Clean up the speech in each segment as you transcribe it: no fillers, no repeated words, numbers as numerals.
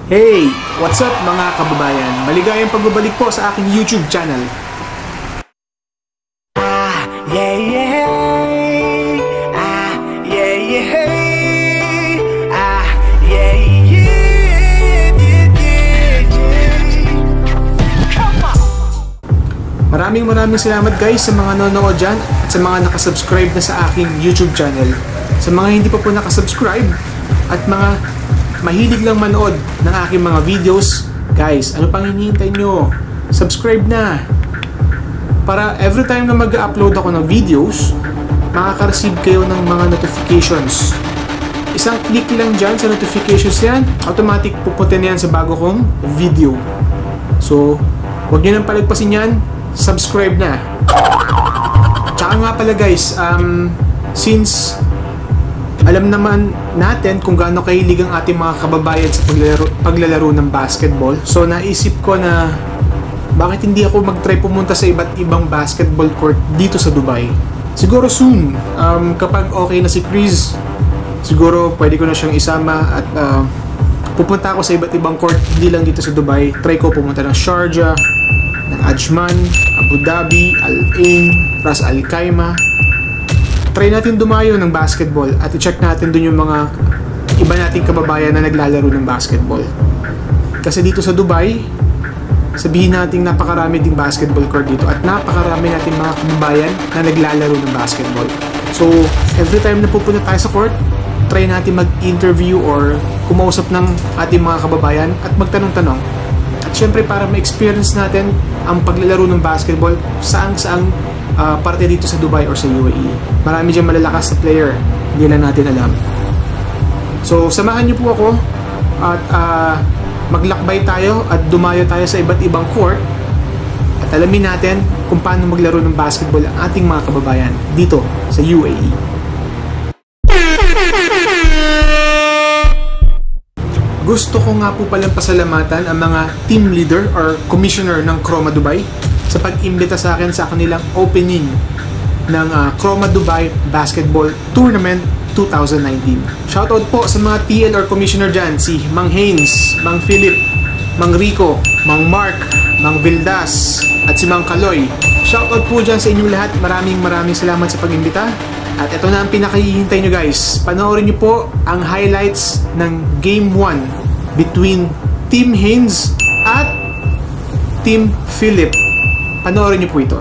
Hey! What's up mga kababayan? Maligayang pagbabalik po sa aking YouTube channel. Maraming salamat guys sa mga nanonood dyan at sa mga nakasubscribe na sa aking YouTube channel. Sa mga hindi pa po nakasubscribe at mga mahilig lang manood ng aking mga videos, guys, ano pang hinihintay nyo? Subscribe na! Para every time na mag-upload ako ng videos, makaka-receive kayo ng mga notifications. Isang click lang dyan sa notifications yan, automatic pupunta na yan sa bago kong video. So, huwag nyo nang palagpasin yan, subscribe na. Tsaka nga pala guys, since alam naman natin kung gaano kahilig ang ating mga kababayan sa paglalaro ng basketball, so naisip ko na bakit hindi ako mag-try pumunta sa iba't ibang basketball court dito sa Dubai. Siguro soon, kapag okay na si Chris, siguro pwede ko na siyang isama at pupunta ako sa iba't ibang court, hindi lang dito sa Dubai. Try ko pumunta ng Sharjah, ng Ajman, Abu Dhabi, Al Ain, Ras Al Khaimah. Try natin dumayo ng basketball at i-check natin dun yung mga iba nating kababayan na naglalaro ng basketball. Kasi dito sa Dubai, sabihin natin napakarami ding basketball court dito at napakarami nating mga kababayan na naglalaro ng basketball. So, every time na pupunta tayo sa court, try natin mag-interview or kumausap ng ating mga kababayan at magtanong-tanong. At syempre para ma-experience natin ang paglalaro ng basketball saang parte dito sa Dubai or sa UAE. Marami dyan malalakas na player, hindi lang natin alam. So samahan niyo po ako at maglakbay tayo at dumayo tayo sa iba't ibang court at alamin natin kung paano maglaro ng basketball ang ating mga kababayan dito sa UAE. Gusto ko nga po palang pasalamatan ang mga team leader or commissioner ng Chroma Dubai sa pag-imbita sa akin sa kanilang opening ng Chroma Dubai Basketball Tournament 2019. Shoutout po sa mga TL or commissioner dyan, si Mang Haynes, Mang Philip, Mang Rico, Mang Mark, Mang Vildas, at si Mang Kaloy. Shoutout po dyan sa inyong lahat. Maraming salamat sa pag-imbita. At ito na ang pinakahihintay nyo guys. Panoorin nyo po ang highlights ng Game 1 between Team Haynes at Team Philip. Panoorin nyo po ito.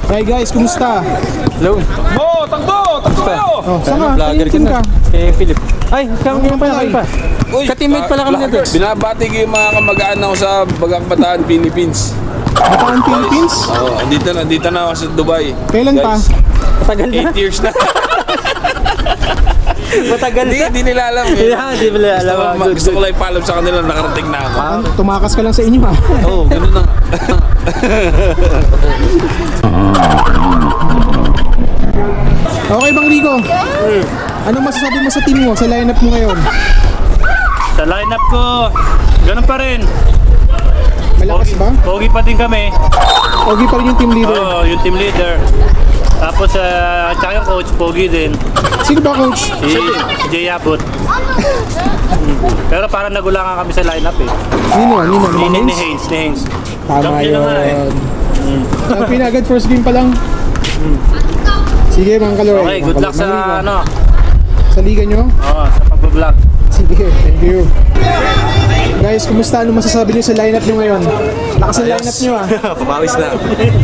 Hi guys, kumusta? Hello. Mo, takbo! Oh, saan ka? Vlogger ka. Kay Philip. Ay, kami pa. Ka-teammate pala kami nito. Binabati ko yung mga kamag-anak ako sa Bataan, Philippines. Bataan, Philippines? Oo, andito na ako sa Dubai. Kailan pa? Matagal na. 8 years na. Matagal na. Hindi nila alam eh. Hindi nila alam. Gusto ko lang ipaalam sa kanila, nakarating na ako. Tumakas ka lang sa inyo ha? Oo, ganun na. Okay Bang Rico? Anong masasabi mo sa team mo, sa lineup mo ngayon? Sa lineup ko, ganun pa rin. Malakas ba? Pogi pa din kami. Pogi pa rin yung team leader? Oo, yung team leader. Tapos, tsaka yung coach, pogi din. Sino ba coach? Si Jay Abot. Pero parang nagulangan kami sa lineup eh. Nino? Ni Haynes. Tama Champion na nga eh. Champion agad, first game pa lang. Sige, Mang Kaloy. Okay, good luck sa ano. Sa liga nyo? Oo, sa pag-vlog. Sige, thank you. Guys, kumusta? Ano masasabi niyo sa lineup nyo ngayon? Lakas ang lineup nyo ah. Papawis na.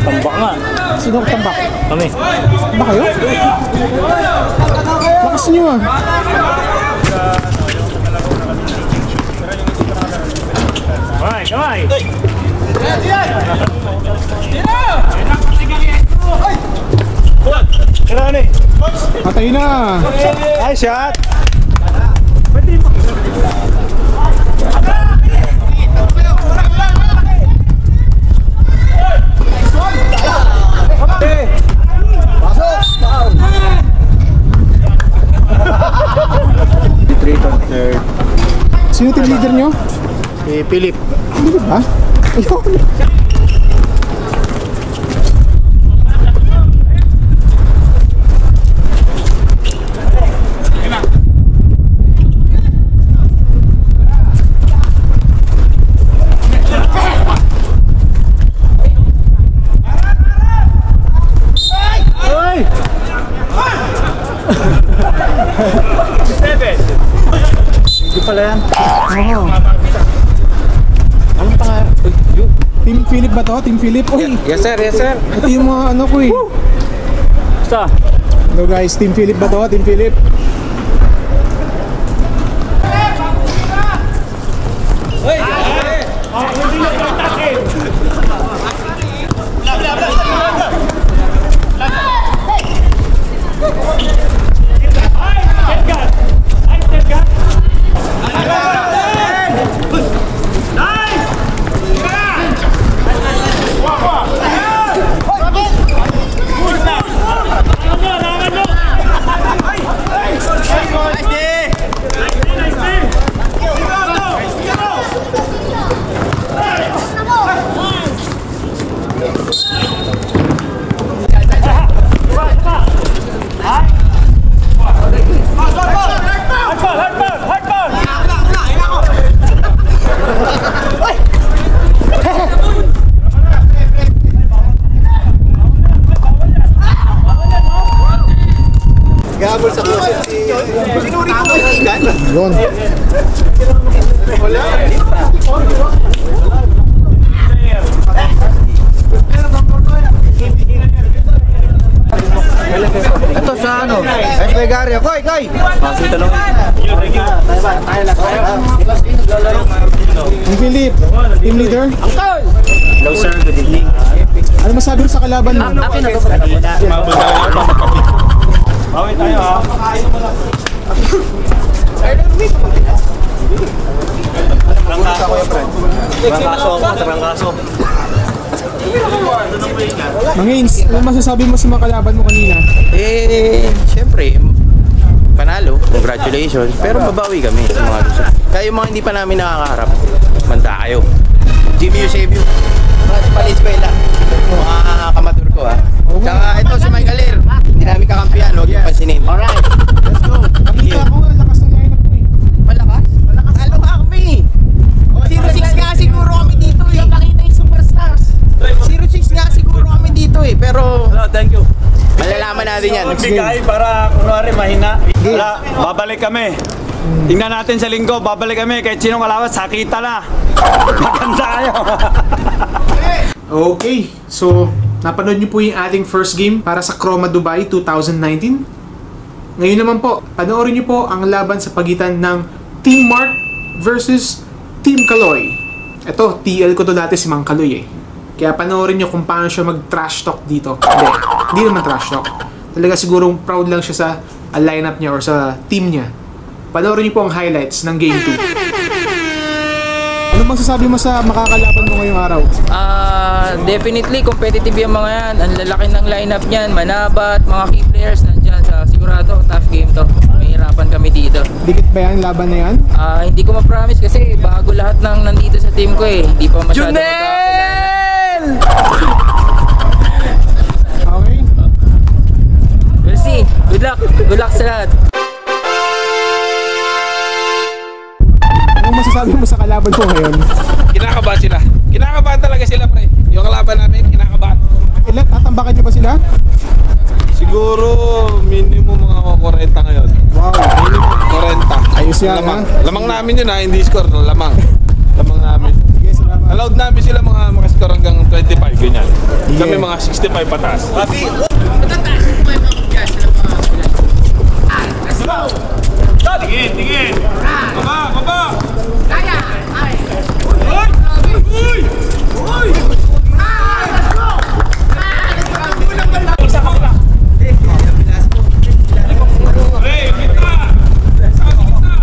Tambak nga. Sino ang tambak? Kami. Tambak kayo? Lakas nyo ah. Kamay! Patay na! Ay, shot! Sino team leader nyo? Si Philip. Hindi ba? Ayun. Hindi pala yan. Oo. Anong pangalan? Team Philip ba to? Team Philip? Uy! Yes sir, yes sir. Ito yung mga ano ko eh. Basta. Hello guys, Team Philip ba to? Team Philip? Yun. Ito sa ano? SP Garia. Koy, koy! Team Philip, team leader. Hello sir, good evening. Ano masabi mo sa kalaban mo? Bawit tayo ha. Trangkaso. Mangins, ano masasabi mo sa mga kalaban mo kanina? Siyempre, panalo, congratulations. Pero babawi kami sa mga gusto. Kaya yung mga hindi pa namin nakakaharap, manda kayo. Jimmy Eusebio, mga Paliskwela, mga kamatur ko ha. Tsaka ito si Mike Aler, hindi namin kakampihan, huwag yung pansinin. Alright, let's go. Nakita ko nga, lakas ng lineup mo eh. Malakas? Talo nga kami. 06 nga siguro kami dito eh. Pakita yung superstars. 06 nga siguro kami dito eh, pero Hello, thank you. malalaman natin yan. Magbigay para kunwari mahina. Wala, babalik kami. Tingnan natin sa linggo, babalik kami. Kahit sinong kalaban, sakita na. Maganda kayo. Okay, so napanood niyo po yung ating first game para sa Chroma Dubai 2019. Ngayon naman po, panoorin niyo po ang laban sa pagitan ng Team Mark versus Team Kaloy. Ito, TL ko to dati si Mang Kaloy eh. Kaya panoorin niyo kung paano siya mag-trash talk dito. Hindi naman trash talk. Talaga sigurong proud lang siya sa lineup niya or sa team niya. Panoorin niyo po ang highlights ng Game 2. Ano bang sasabi mo sa makakalaban mo ngayong araw? Definitely competitive yung mga yan. Ang lalaki ng lineup niyan, Manabat, mga key players nandyan sa sigurado tough game to. Mahirapan kami dito. Dikit ba yan, laban na yan? Hindi ko ma-promise kasi bago lahat ng nandito sa team ko eh. Hindi pa masyado magkakilala. Okay. We'll see. Good luck. Good luck sa lahat. Anong masasabi mo sa kalaban mo ngayon? Kinakabahan sila. Kinakabahan talaga sila, pre. Yung kalaban namin, kinakabahan. Ilan? Tatambakan niyo ba sila? Siguro, minimum mga 40 ngayon. Wow. Minimum 40. Ayos yan, Lamang. ha? Lamang namin yun ha, hindi score. Lamang. Lamang namin. Sige, salamat. Allowed namin sila mga makascore hanggang 25, ganyan. Kami mga 65 pataas. Tingin, tingin! Baba, baba! Kaya! Ay! Uy! Uy! Uy! Let's go! Isa ka pala! Hey, kita! Saka kita!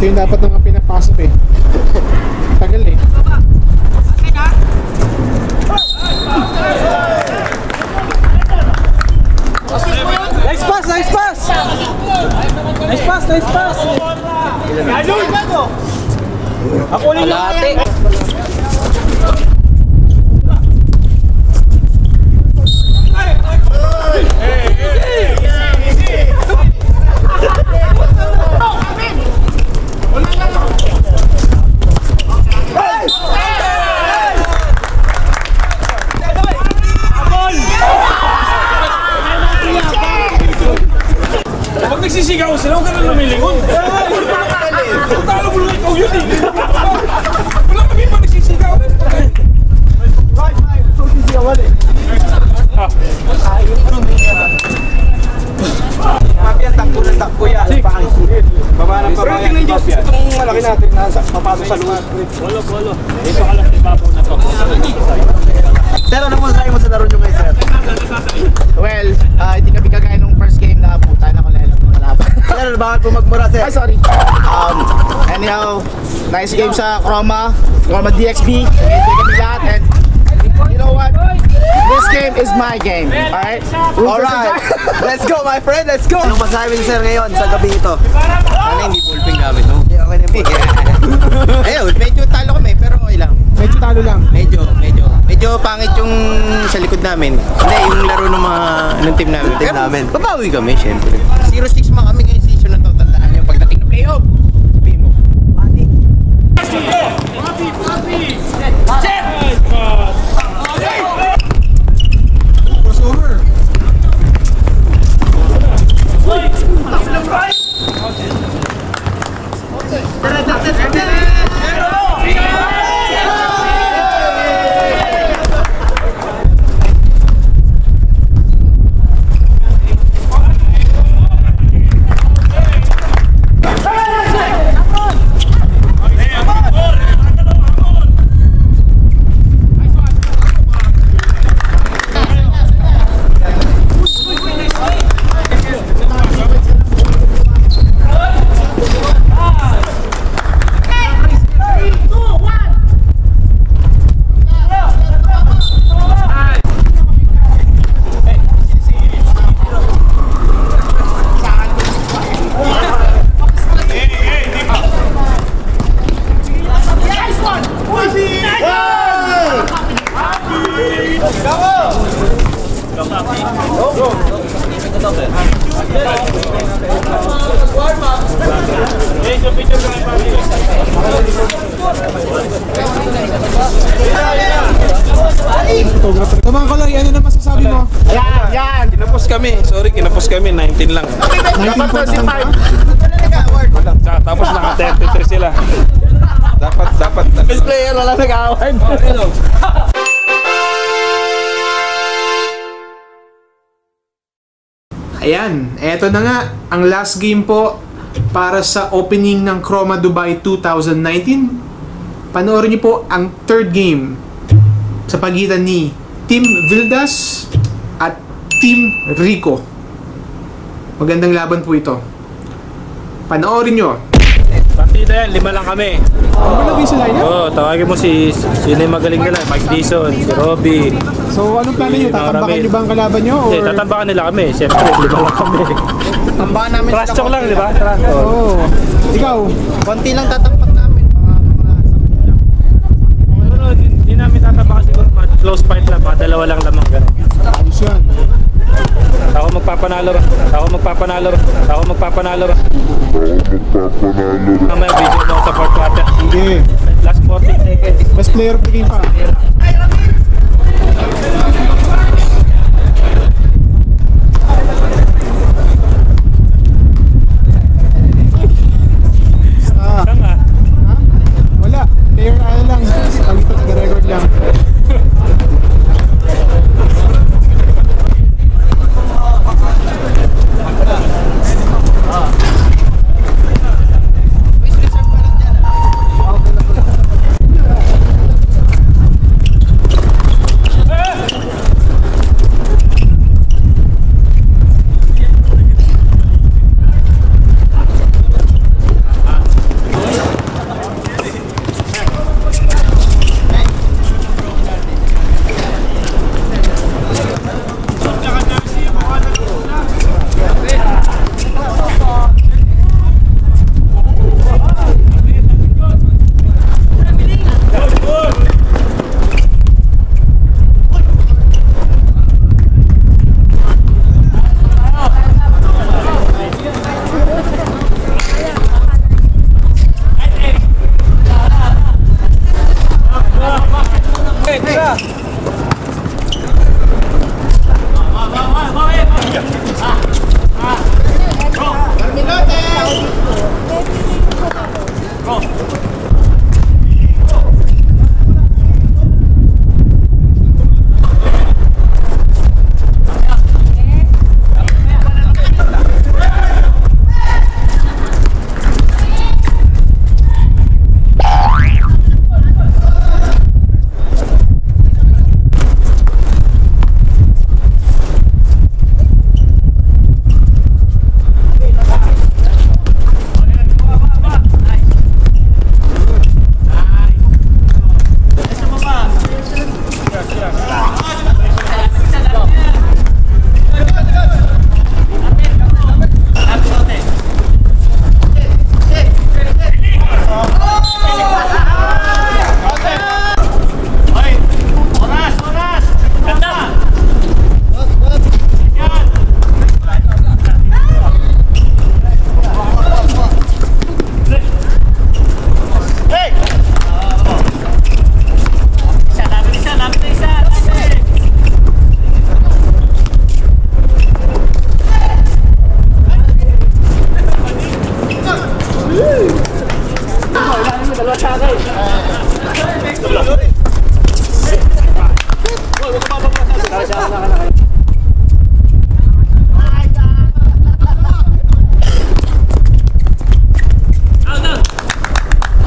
Ito yung dapat naman pinapasok eh. Tagal eh. Nice pass, nice pass! Nice pass, nice pass! Ako ulit yung Kalate. Pag nagsisigaw sila, huwag ka na lumilingon. Talo mo lang ikaw yun eh. Wala kami pa nagsisigaw. takbo yan. Baba ng baba yan. Itong malaki natin, papasok sa lugar. Bolo. Dito ka lang, ibabaw na to. Sir, ano mo sabi mo sa laro nyo ngayon, sir? Well, hindi kami kagaya nung first game na puta na ko lalaban. Sir, bakit po magmura, sir? Ay, sorry. Anyhow, nice game sa Chroma DXB. Hindi kami lahat, and you know what? This game is my game. Alright? Alright. Let's go, my friend. Let's go. Anong masabi ni sir ngayon sa gabi ito? Sana hindi ballpen gamit, no? Okay na po. Ayun, medyo talo kami, pero okay lang. Medyo talo lang. Medyo pangit yung sa likod namin. Hindi, yung laro ng mga ng team namin. Team namin. Babawi kami, syempre. 0-6 man kami ngayong season na to. Tandaan nyo, pagdating ng playoff. Sabihin mo. Crossover. Tumang ko lang, ano na masasabi mo? Yan! Kinapos kami. Sorry, kinapos kami. 19 lang. 19 points lang ba? Tapos naka-33 sila. Dapat. Best player, wala nag-award. Ayan, eto na nga ang last game po para sa opening ng Chroma Dubai 2019. Panoorin niyo po ang third game sa pagitan ni Team Vildas at Team Rico. Magandang laban po ito. Panoorin niyo. Partida yan, 5 lang kami. Ano ba naging sa lineup? Oo, tawagin mo sino yung magaling nila, Mike Dison, si Robby. So anong plano niyo? Tatambakan niyo ba ang kalaban niyo? Hindi, Or... tatambakan nila kami. Siyempre, 5 lang kami. Tambahan namin Trash talk lang, di ba? Oo. Ikaw? konti lang tatampak namin. Pero hindi namin tatambakan siguro. Close fight lang, mga 2 lang lamang. Ganun. Ayos yan. Ako magpapanalo. Mamaya video mo sa 4th quarter. Sige. Last 14 seconds. Best player of the game pa. Saan nga? Ha? Wala. Player ano lang. Tawag ito, taga-record lang.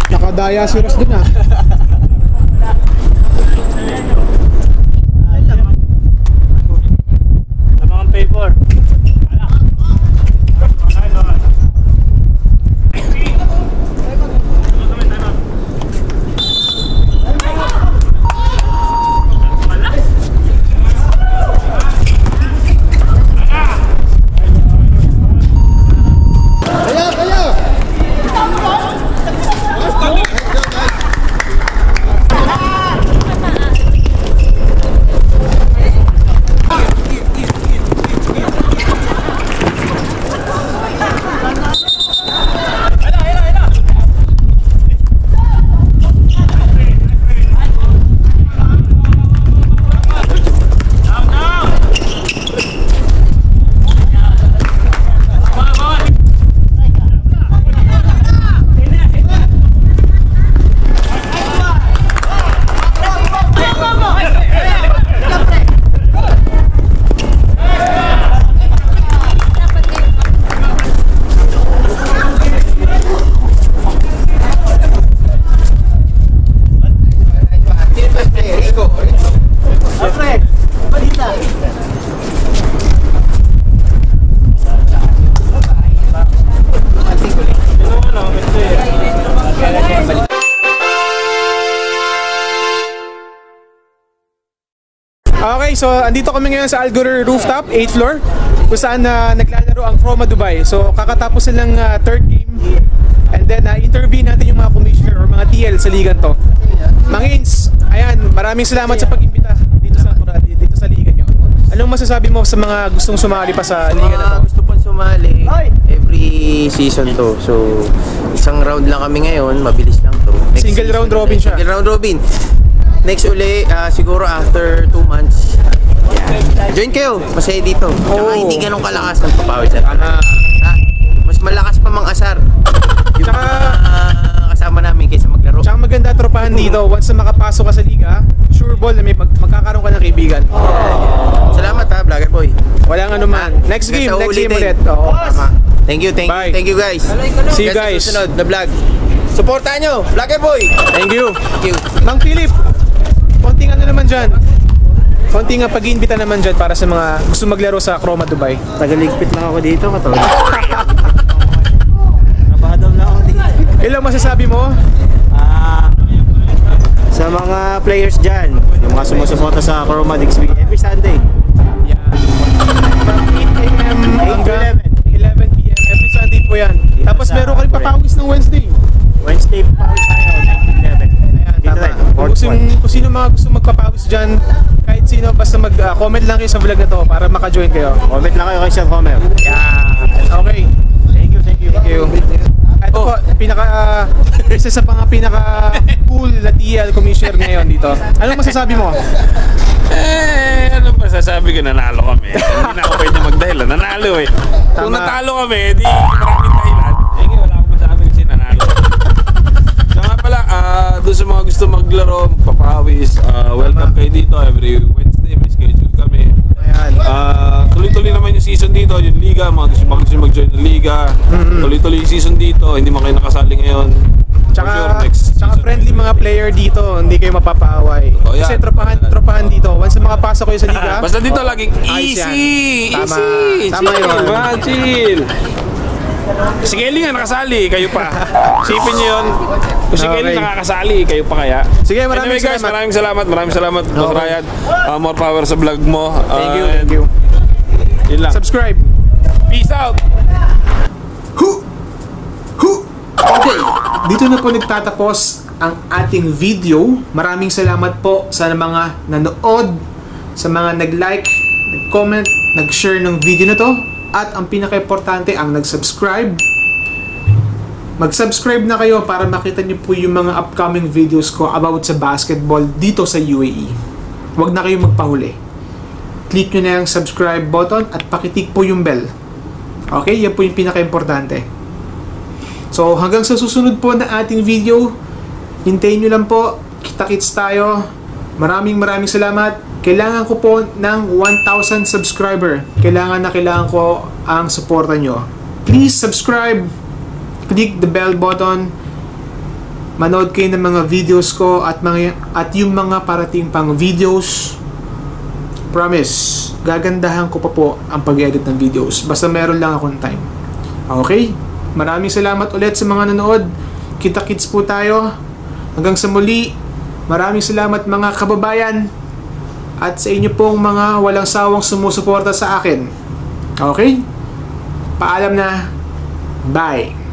Nakadaya si Ross dun ah. Ang paper. Okay, so andito kami ngayon sa Algorer Rooftop, 8th floor, kung saan naglalaro ang Chroma Dubai. So kakatapos nilang third game, and then interview natin yung mga commissioner or mga TL sa ligan to. Mga Ins, ayan, maraming salamat sa pag-imbita dito sa liga nyo. Anong masasabi mo sa mga gustong sumali pa sa liga na to? Gusto pong sumali every season to. So isang round lang kami ngayon, mabilis lang to. Single round robin siya. Single round robin. Next uli, siguro after 2 months. Yeah. Join kayo, masaya dito. Tsaka hindi ganun kalakas ng papawis at mas malakas pa mang asar yung kasama namin kaysa maglaro. Tsaka maganda tropahan dito. Once na makapasok ka sa liga, sure ball na may magkakaroon ka ng kaibigan. Salamat ha, Vlogger Boy. Walang ano man. Next game ulit. Oo, tama. Thank you guys. See you guys. Sa susunod na vlog. Supportahan nyo, Vlogger Boy. Thank you. Thank you. Mang Philip, konting ano naman dyan. Konting pag-iimbita naman dyan para sa mga gusto maglaro sa Chroma Dubai. Tagaligpit lang ako dito, katulad. Nabahadaw na ako dito. Ilang masasabi mo? Sa mga players dyan, yung mga sumusuporta sa Chroma DXB every Sunday. Yeah. From 8 AM hanggang 11 PM every Sunday po yan. Tapos meron ka rin papawis ng Wednesday. Wednesday papawis tayo, 9-11. Tama. Kung sino mga gusto magpapawis dyan, kahit sino, basta mag-comment lang kayo sa vlog na to para maka-join kayo. Comment lang kayo kay Sir Homer. Yeah. Okay. Thank you. Ito po, isa sa mga pinaka-cool na TL commissioner ngayon dito. Anong masasabi mo? Ano masasabi ko? Nanalo kami. Hindi na ako pwede magdahilan. Nanalo eh. Kung natalo kami, di maraming dahilan. Wala akong masabi kasi nanalo. So nga pala, doon sa mga gusto maglaro, magpapawis, welcome kayo dito. Every Wednesday may schedule kami. Tuloy-tuloy naman yung season dito, yung liga, mga gusto mag-join ng liga. Tuloy-tuloy yung season dito, hindi man kayo nakasali ngayon. Tsaka friendly mga player dito, hindi kayo mapapaaway. Kasi tropahan dito. Once na makapasok kayo sa liga, basta dito laging easy. Tama yun. Chill. Si Kelly nga nakasali, kayo pa. Sipin nyo yun. Kung si Kelly nakakasali, kayo pa kaya. Sige, maraming salamat. Maraming salamat, Boss Ryan. More power sa vlog mo. Thank you. Yun lang. Subscribe. Peace out. Okay, dito na po nagtatapos ang ating video. Maraming salamat po sa mga nanood, sa mga nag-like, nag-comment, nag-share ng video na to. At ang pinaka-importante, ang nag-subscribe. Mag-subscribe na kayo para makita niyo po yung mga upcoming videos ko about sa basketball dito sa UAE. Huwag na kayong magpahuli. Click nyo na yung subscribe button at pakitik po yung bell. Okay? Yan po yung pinaka-importante. So hanggang sa susunod po na ating video, Hintayin nyo lang po. Kita-kits tayo. Maraming salamat. Kailangan ko po ng 1,000 subscriber. Kailangan ko ang suporta nyo. Please subscribe. Click the bell button. Manood kayo ng mga videos ko at yung mga parating pang videos. Promise, gagandahan ko pa po ang pag-edit ng videos. Basta meron lang akong time. Okay? Maraming salamat ulit sa mga nanood. Kita-kits po tayo. Hanggang sa muli, maraming salamat mga kababayan. At sa inyo pong mga walang sawang sumusuporta sa akin. Okay? Paalam na. Bye!